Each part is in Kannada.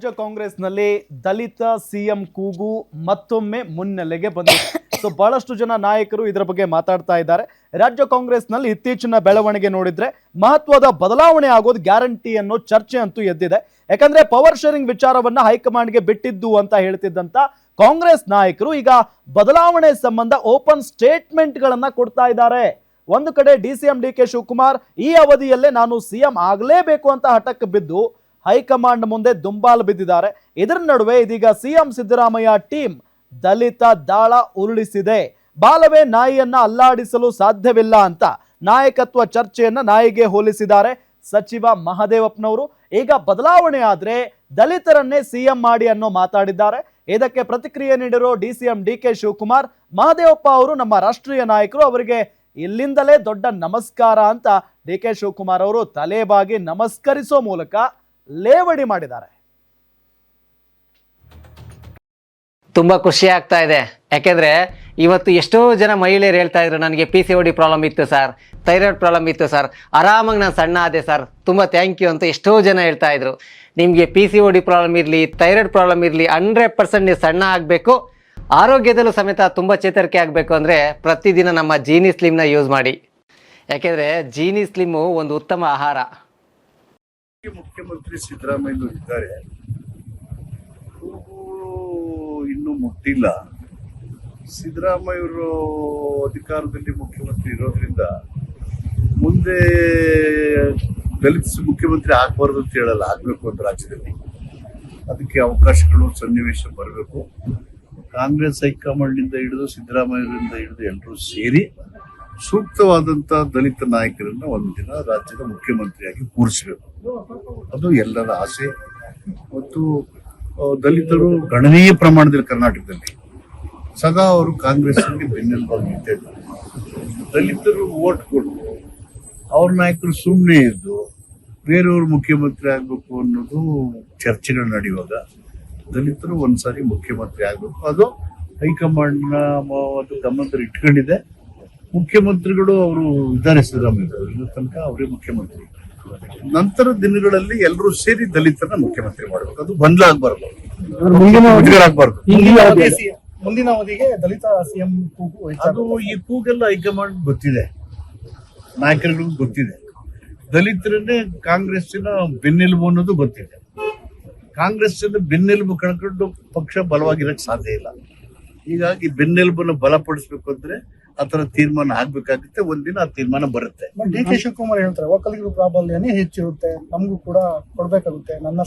ರಾಜ್ಯ ಕಾಂಗ್ರೆಸ್ನಲ್ಲಿ ದಲಿತ ಸಿಎಂ ಕೂಗು ಮತ್ತೊಮ್ಮೆ ಮುನ್ನೆಲೆಗೆ ಬಂದಿದೆ. ಸೊ ಬಹಳಷ್ಟು ಜನ ನಾಯಕರು ಇದರ ಬಗ್ಗೆ ಮಾತಾಡ್ತಾ ಇದ್ದಾರೆ. ರಾಜ್ಯ ಕಾಂಗ್ರೆಸ್ನಲ್ಲಿ ಇತ್ತೀಚಿನ ಬೆಳವಣಿಗೆ ನೋಡಿದ್ರೆ ಮಹತ್ವದ ಬದಲಾವಣೆ ಆಗೋದು ಗ್ಯಾರಂಟಿ ಅನ್ನೋ ಚರ್ಚೆ ಅಂತೂ ಎದ್ದಿದೆ. ಯಾಕಂದ್ರೆ ಪವರ್ ಶೇರಿಂಗ್ ವಿಚಾರವನ್ನ ಹೈಕಮಾಂಡ್ಗೆ ಬಿಟ್ಟಿದ್ದು ಅಂತ ಹೇಳ್ತಿದ್ದಂತ ಕಾಂಗ್ರೆಸ್ ನಾಯಕರು ಈಗ ಬದಲಾವಣೆ ಸಂಬಂಧ ಓಪನ್ ಸ್ಟೇಟ್ಮೆಂಟ್ ಗಳನ್ನ ಕೊಡ್ತಾ ಇದ್ದಾರೆ. ಒಂದು ಕಡೆ ಡಿಸಿಎಂ ಡಿ ಕೆ ಶಿವಕುಮಾರ್ ಈ ಅವಧಿಯಲ್ಲೇ ನಾನು ಸಿಎಂ ಆಗಲೇಬೇಕು ಅಂತ ಹಠಕ್ಕೆ ಬಿದ್ದು ಹೈಕಮಾಂಡ್ ಮುಂದೆ ದುಂಬಾಲು ಬಿದ್ದಿದ್ದಾರೆ. ಇದರ ನಡುವೆ ಇದೀಗ ಸಿಎಂ ಸಿದ್ದರಾಮಯ್ಯ ಟೀಮ್ ದಲಿತ ದಾಳ ಉರುಳಿಸಿದೆ. ಬಾಲವೇ ನಾಯಿಯನ್ನ ಅಲ್ಲಾಡಿಸಲು ಸಾಧ್ಯವಿಲ್ಲ ಅಂತ ನಾಯಕತ್ವ ಚರ್ಚೆಯನ್ನ ನಾಯಿಗೆ ಹೋಲಿಸಿದ್ದಾರೆ ಸಚಿವ ಮಹದೇವಪ್ಪನವರು. ಈಗ ಬದಲಾವಣೆ ಆದ್ರೆ ದಲಿತರನ್ನೇ ಸಿಎಂ ಮಾಡಿ ಅನ್ನೋ ಮಾತಾಡಿದ್ದಾರೆ. ಇದಕ್ಕೆ ಪ್ರತಿಕ್ರಿಯೆ ನೀಡಿರೋ ಡಿಸಿಎಂ ಡಿ ಕೆ ಶಿವಕುಮಾರ್, ಮಹದೇವಪ್ಪ ಅವರು ನಮ್ಮ ರಾಷ್ಟ್ರೀಯ ನಾಯಕರು, ಅವರಿಗೆ ಇಲ್ಲಿಂದಲೇ ದೊಡ್ಡ ನಮಸ್ಕಾರ ಅಂತ ಡಿ ಕೆ ಶಿವಕುಮಾರ್ ಅವರು ತಲೆಬಾಗಿ ನಮಸ್ಕರಿಸೋ ಮೂಲಕ ಲೇವಡಿ ಮಾಡಿದ್ದಾರೆ. ತುಂಬಾ ಖುಷಿ ಆಗ್ತಾ ಇದೆ. ಯಾಕೆಂದ್ರೆ ಇವತ್ತು ಎಷ್ಟೋ ಜನ ಮಹಿಳೆಯರು ಹೇಳ್ತಾ ಇದ್ರು, ನನಗೆ PCOD ಪ್ರಾಬ್ಲಮ್ ಇತ್ತು ಸರ್, ಥೈರಾಯ್ಡ್ ಪ್ರಾಬ್ಲಮ್ ಇತ್ತು ಸರ್, ಆರಾಮಾಗಿ ನಾನು ಸಣ್ಣ ಆದೆ ಸರ್, ತುಂಬ ಥ್ಯಾಂಕ್ ಯು ಅಂತ ಎಷ್ಟೋ ಜನ ಹೇಳ್ತಾ ಇದ್ರು. ನಿಮಗೆ PCOD ಪ್ರಾಬ್ಲಮ್ ಇರಲಿ, ಥೈರಾಯ್ಡ್ ಪ್ರಾಬ್ಲಮ್ ಇರಲಿ, 100% ನೀವು ಸಣ್ಣ ಆಗಬೇಕು, ಆರೋಗ್ಯದಲ್ಲೂ ಸಮೇತ ತುಂಬ ಚೇತರಿಕೆ ಆಗಬೇಕು ಅಂದರೆ ಪ್ರತಿದಿನ ನಮ್ಮ ಜೀನಿ ಸ್ಲಿಮ್ನ ಯೂಸ್ ಮಾಡಿ. ಯಾಕೆಂದರೆ ಜೀನಿ ಸ್ಲಿಮ್ಮು ಒಂದು ಉತ್ತಮ ಆಹಾರ. ಮುಖ್ಯಮಂತ್ರಿ ಸಿದ್ದರಾಮಯ್ಯ ಇದ್ದಾರೆ, ಇನ್ನೂ ಮುಟ್ಟಿಲ್ಲ. ಸಿದ್ದರಾಮಯ್ಯವರು ಅಧಿಕಾರದಲ್ಲಿ ಮುಖ್ಯಮಂತ್ರಿ ಇರೋದ್ರಿಂದ ಮುಂದೆ ದಲಿತ ಮುಖ್ಯಮಂತ್ರಿ ಆಗ್ಬಾರ್ದು ಅಂತ ಹೇಳಲ್ಲ, ಆಗ್ಬೇಕು ಅಂತ ರಾಜ್ಯದಲ್ಲಿ ಅದಕ್ಕೆ ಅವಕಾಶಗಳು ಸನ್ನಿವೇಶ ಬರಬೇಕು. ಕಾಂಗ್ರೆಸ್ ಹೈಕಮಾಂಡ್ನಿಂದ ಹಿಡಿದು ಸಿದ್ದರಾಮಯ್ಯರಿಂದ ಹಿಡಿದು ಎಲ್ಲರೂ ಸೇರಿ ಸೂಕ್ತವಾದಂತ ದಲಿತ ನಾಯಕರನ್ನ ಒಂದಿನ ರಾಜ್ಯದ ಮುಖ್ಯಮಂತ್ರಿಯಾಗಿ ಕೂರಿಸಬೇಕು. ಅದು ಎಲ್ಲರ ಆಸೆ. ಮತ್ತು ದಲಿತರು ಗಣನೀಯ ಪ್ರಮಾಣದಲ್ಲಿ ಕರ್ನಾಟಕದಲ್ಲಿ ಸದಾ ಅವರು ಕಾಂಗ್ರೆಸ್ಗೆ ಬೆನ್ನೆಲುಬಾಗಿ ನಿಂತಿದ್ದಾರೆ. ದಲಿತರು ವೋಟ್ ಕೊಟ್ಟು ಅವ್ರ ನಾಯಕರು ಸುಮ್ಮನೆ ಇದ್ದು ಬೇರೆಯವರು ಮುಖ್ಯಮಂತ್ರಿ ಆಗ್ಬೇಕು ಅನ್ನೋದು ಚರ್ಚೆಗಳು ನಡೆಯುವಾಗ ದಲಿತರು ಒಂದ್ಸಾರಿ ಮುಖ್ಯಮಂತ್ರಿ ಆಗ್ಬೇಕು. ಅದು ಹೈಕಮಾಂಡ್ನ ಅದು ಗಮನದಲ್ಲಿ ಇಟ್ಕೊಂಡಿದೆ. ಮುಖ್ಯಮಂತ್ರಿಗಳು ಅವರು ಇದ್ದಾರೆ, ಸಿದ್ದರಾಮಯ್ಯ ಇನ್ನು ತನಕ ಅವರೇ ಮುಖ್ಯಮಂತ್ರಿ. ನಂತರ ದಿನಗಳಲ್ಲಿ ಎಲ್ಲರೂ ಸೇರಿ ದಲಿತರನ್ನ ಮುಖ್ಯಮಂತ್ರಿ ಮಾಡಬೇಕು. ಅದು ಬದಲಾಗಬಾರ್ದು, ಆಗ್ಬಾರ್ದು. ಮುಂದಿನ ಅವಧಿಗೆ ದಲಿತ ಸಿಎಂ ಕೂಗು ಅದು ಈ ಕೂಗೆಲ್ಲ ಹೈಕಮಾಂಡ್ ಗೊತ್ತಿದೆ, ನಾಯಕರುಗಳಿಗೂ ಗೊತ್ತಿದೆ. ದಲಿತರನ್ನೇ ಕಾಂಗ್ರೆಸ್ಸಿನ ಬೆನ್ನೆಲುಬು ಅನ್ನೋದು ಗೊತ್ತಿದೆ. ಕಾಂಗ್ರೆಸ್ಸಿನ ಬೆನ್ನೆಲುಬು ಕಳ್ಕೊಂಡು ಪಕ್ಷ ಬಲವಾಗಿರಕ್ಕೆ ಸಾಧ್ಯ ಇಲ್ಲ. ಹೀಗಾಗಿ ಬೆನ್ನೆಲುಬನ್ನು ಬಲಪಡಿಸ್ಬೇಕು ಅಂದ್ರೆ ಆತರ ತೀರ್ಮಾನ ಆಗ್ಬೇಕಾಗುತ್ತೆ. ಒಂದಿನ ಆ ತೀರ್ಮಾನ ಬರುತ್ತೆ. ಡಿ ಕೆ ಶಿವಕುಮಾರ್ ಹೇಳ್ತಾರೆ, ಒಕ್ಕಲಿಗರು ಪ್ರಾಬಲ್ಯನೇ ಹೆಚ್ಚಿರುತ್ತೆ, ನಮಗೂ ಕೂಡ ಕೊಡ್ಬೇಕಾಗುತ್ತೆ, ನನ್ನ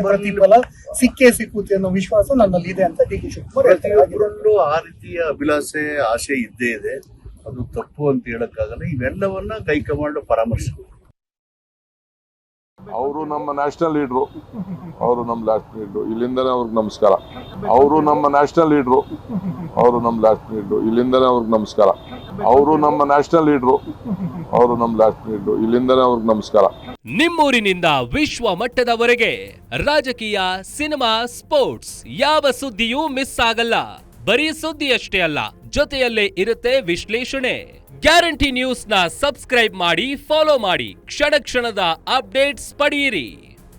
ಪ್ರತಿಫಲ ಸಿಕ್ಕೇ ಸಿಕ್ಕುತ್ತೆ ಅನ್ನೋ ವಿಶ್ವಾಸ ನನ್ನಲ್ಲಿ ಇದೆ ಅಂತ ಡಿ ಕೆ ಶಿವಕುಮಾರ್ ಪ್ರತಿಯೊಬ್ಬರಲ್ಲೂ ಆ ರೀತಿಯ ಅಭಿಲಾಷೆ ಆಸೆ ಇದ್ದೇ ಇದೆ. ಅದು ತಪ್ಪು ಅಂತ ಹೇಳಕ್ಕಾಗಲ್ಲ. ಇವೆಲ್ಲವನ್ನ ಹೈಕಮಾಂಡ್ ಪರಾಮರ್ಶೆ. ಅವರು ನಮ್ಮ ನ್ಯಾಷನಲ್ ಲೀಡ್ರು, ಅವರು ನಮ್ಮ ಲಾಸ್ಟ್ ಲೀಡ್ರು, ಇಲ್ಲಿಂದನೇ ಅವ್ರಿಗೆ ನಮಸ್ಕಾರ. ಅವರು ನಮ್ಮ ನ್ಯಾಷನಲ್ ಲೀಡ್ರು, ಅವರು ನಮ್ಮ ಲಾಸ್ಟ್ ಲೀಡ್ರು, ಇಲ್ಲಿಂದನೇ ಅವ್ರಿಗೆ ನಮಸ್ಕಾರ. ಅವರು ನಮ್ಮ ನ್ಯಾಷನಲ್ ಲೀಡ್ರು, ಅವರು ನಮ್ಮ ಲಾಸ್ಟ್ ಲೀಡ್ರು, ಇಲ್ಲಿಂದನೇ ಅವ್ರಿಗೆ ನಮಸ್ಕಾರ. ನಿಮ್ಮೂರಿನಿಂದ ವಿಶ್ವ ಮಟ್ಟದವರೆಗೆ ರಾಜಕೀಯ, ಸಿನಿಮಾ, ಸ್ಪೋರ್ಟ್ಸ್ ಯಾವ ಸುದ್ದಿಯೂ ಮಿಸ್ ಆಗಲ್ಲ. ಬರೀ ಸುದ್ದಿಯಷ್ಟೇ ಅಲ್ಲ, ಜೊತೆಯಲ್ಲೇ ಇರುತ್ತೆ ವಿಶ್ಲೇಷಣೆ. ಗ್ಯಾರಂಟಿ ನ್ಯೂಸ್ ನ ಸಬ್ಸ್ಕ್ರೈಬ್ ಮಾಡಿ, ಫಾಲೋ ಮಾಡಿ, ಕ್ಷಣ ಕ್ಷಣದ ಅಪ್ಡೇಟ್ಸ್ ಪಡೆಯಿರಿ.